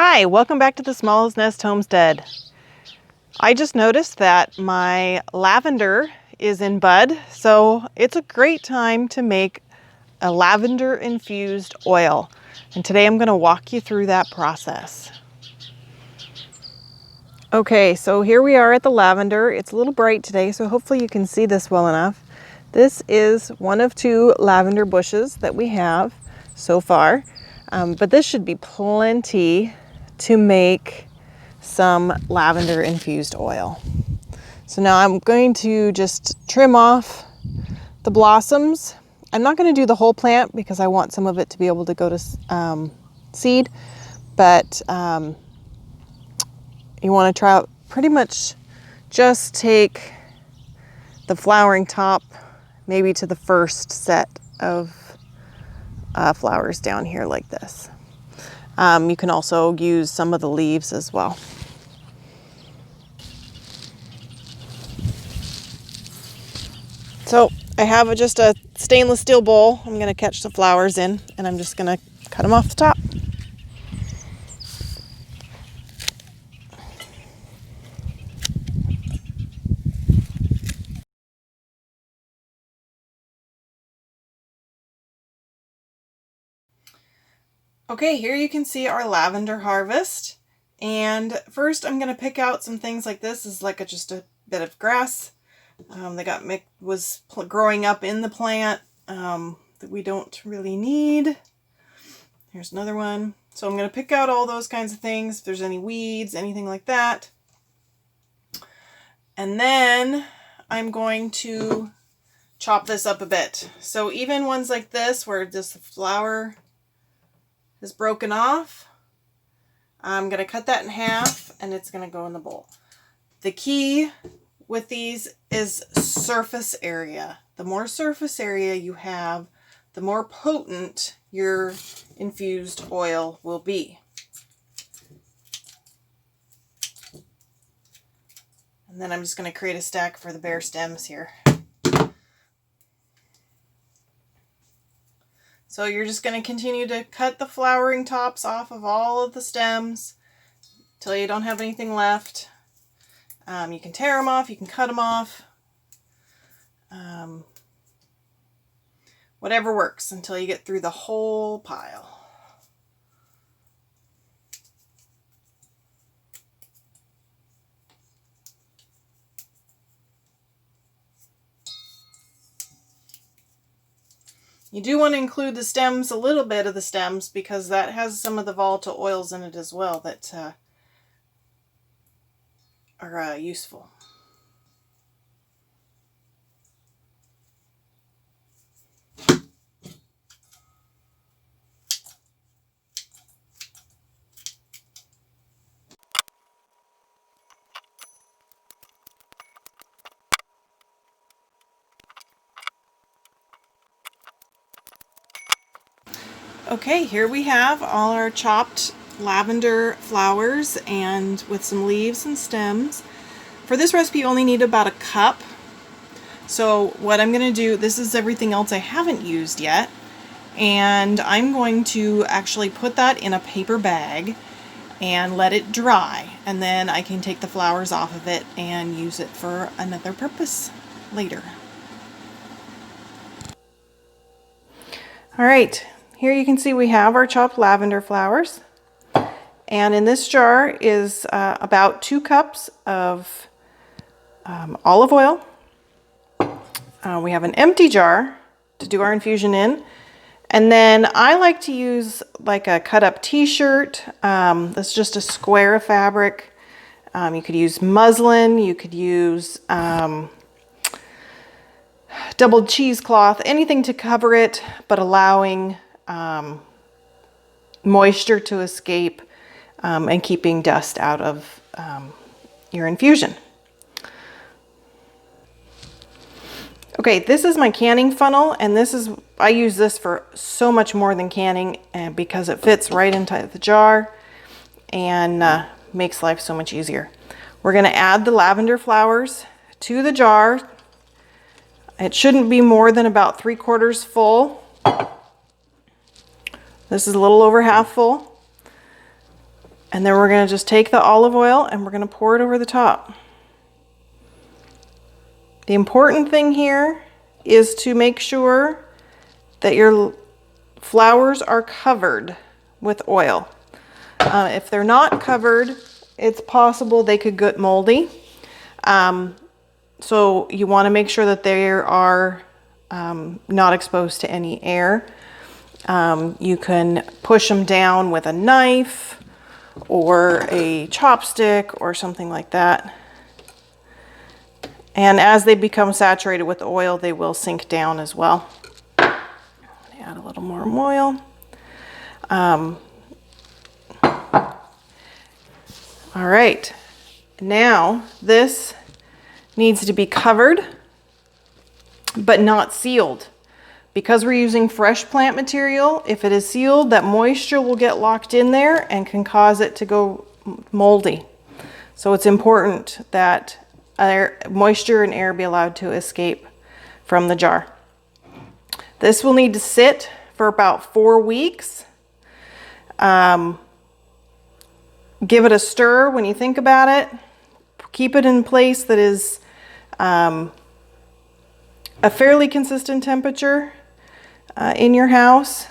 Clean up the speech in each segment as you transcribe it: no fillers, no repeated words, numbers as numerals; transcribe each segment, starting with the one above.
Hi, welcome back to the Smallest Nest Homestead. I just noticed that my lavender is in bud, so it's a great time to make a lavender infused oil. And today I'm going to walk you through that process. Okay, so here we are at the lavender. It's a little bright today, so hopefully you can see this well enough. This is one of two lavender bushes that we have so far, but this should be plenty to make some lavender infused oil. So now I'm going to just trim off the blossoms. I'm not going to do the whole plant because I want some of it to be able to go to seed, but you want to try out pretty much just take the flowering top maybe to the first set of flowers down here like this. You can also use some of the leaves as well. So I have just a stainless steel bowl. I'm going to catch the flowers in, and I'm just going to cut them off the top. Okay, here you can see our lavender harvest. And first I'm going to pick out some things like this. This is like just a bit of grass that was growing up in the plant that we don't really need. Here's another one. So I'm going to pick out all those kinds of things, if there's any weeds, anything like that. And then I'm going to chop this up a bit. So even ones like this where just the flower is broken off, I'm going to cut that in half and it's going to go in the bowl. The key with these is surface area. The more surface area you have, the more potent your infused oil will be. And then I'm just going to create a stack for the bare stems here. So you're just going to continue to cut the flowering tops off of all of the stems until you don't have anything left. You can tear them off, you can cut them off. Whatever works until you get through the whole pile. You do want to include the stems, a little bit of the stems, because that has some of the volatile oils in it as well that are useful. Okay, here we have all our chopped lavender flowers and with some leaves and stems. For this recipe, you only need about a cup. So what I'm going to do, this is everything else I haven't used yet, and I'm going to actually put that in a paper bag and let it dry, and then I can take the flowers off of it and use it for another purpose later. All right. Here you can see we have our chopped lavender flowers, and in this jar is about 2 cups of olive oil. We have an empty jar to do our infusion in, and then I like to use like a cut up t-shirt. That's just a square of fabric. You could use muslin, you could use doubled cheesecloth, anything to cover it, but allowing moisture to escape and keeping dust out of your infusion. Okay, this is my canning funnel, and I use this for so much more than canning, and because it fits right into the jar and makes life so much easier. We're going to add the lavender flowers to the jar. It shouldn't be more than about 3/4 full. This is a little over half full. And then we're going to just take the olive oil and we're going to pour it over the top. The important thing here is to make sure that your flowers are covered with oil. If they're not covered, it's possible they could get moldy. So you want to make sure that they are not exposed to any air. You can push them down with a knife or a chopstick or something like that. And as they become saturated with oil, they will sink down as well. Add a little more oil. All right, now this needs to be covered but not sealed. Because we're using fresh plant material, if it is sealed, that moisture will get locked in there and can cause it to go moldy. So it's important that moisture and air be allowed to escape from the jar. This will need to sit for about 4 weeks. Give it a stir when you think about it. Keep it in place that is a fairly consistent temperature in your house.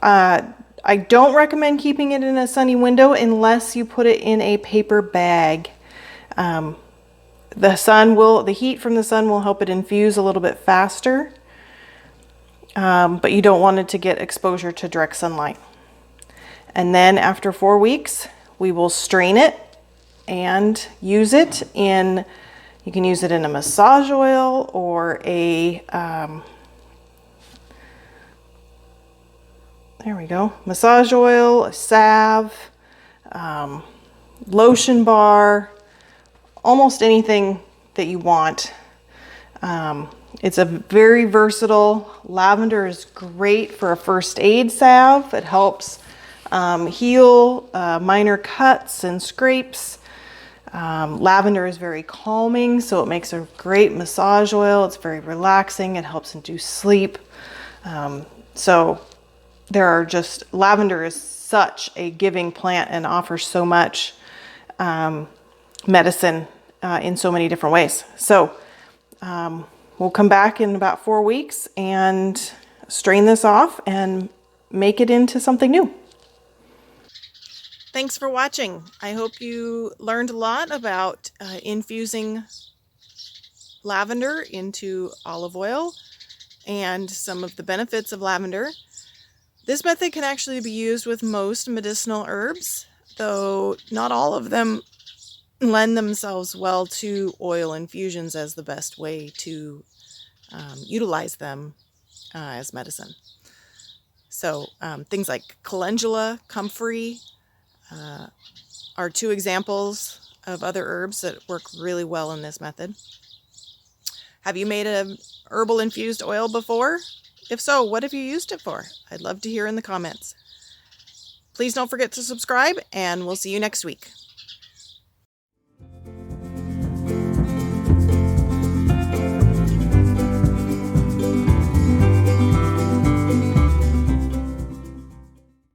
I don't recommend keeping it in a sunny window unless you put it in a paper bag. The heat from the sun will help it infuse a little bit faster, but you don't want it to get exposure to direct sunlight. And then after 4 weeks, we will strain it and use it in, you can use it in a massage oil or a, there we go, massage oil, a salve, lotion bar, almost anything that you want. It's a very versatile. Lavender is great for a first aid salve. It helps heal minor cuts and scrapes. Lavender is very calming, so it makes a great massage oil. It's very relaxing. It helps induce sleep. So there are just, lavender is such a giving plant and offers so much medicine in so many different ways. So we'll come back in about 4 weeks and strain this off and make it into something new. Thanks for watching. I hope you learned a lot about infusing lavender into olive oil and some of the benefits of lavender. This method can actually be used with most medicinal herbs, though not all of them lend themselves well to oil infusions as the best way to utilize them as medicine. So things like calendula, comfrey are 2 examples of other herbs that work really well in this method. Have you made an herbal infused oil before? If so, what have you used it for? I'd love to hear in the comments. Please don't forget to subscribe, and we'll see you next week.